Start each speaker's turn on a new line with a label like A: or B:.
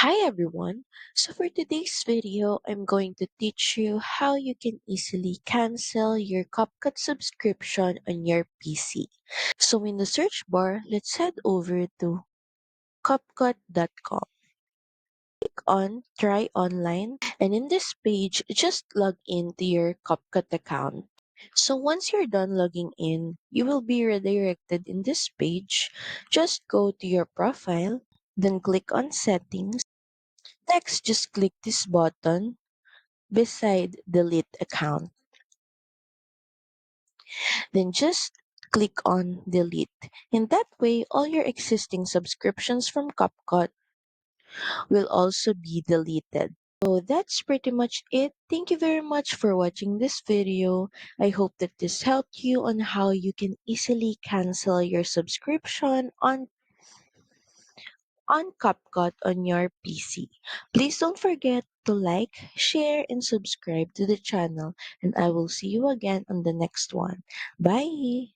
A: Hi everyone! So for today's video, I'm going to teach you how you can easily cancel your CapCut subscription on your PC. So in the search bar, let's head over to CapCut.com. Click on Try Online and in this page, just log in to your CapCut account. So once you're done logging in, you will be redirected in this page. Just go to your profile, then click on Settings. Next, just click this button beside Delete Account. Then just click on Delete. In that way, all your existing subscriptions from CapCut will also be deleted. So that's pretty much it. Thank you very much for watching this video. I hope that this helped you on how you can easily cancel your subscription on CapCut on your PC. Please don't forget to like, share, and subscribe to the channel, and I will see you again on the next one. Bye!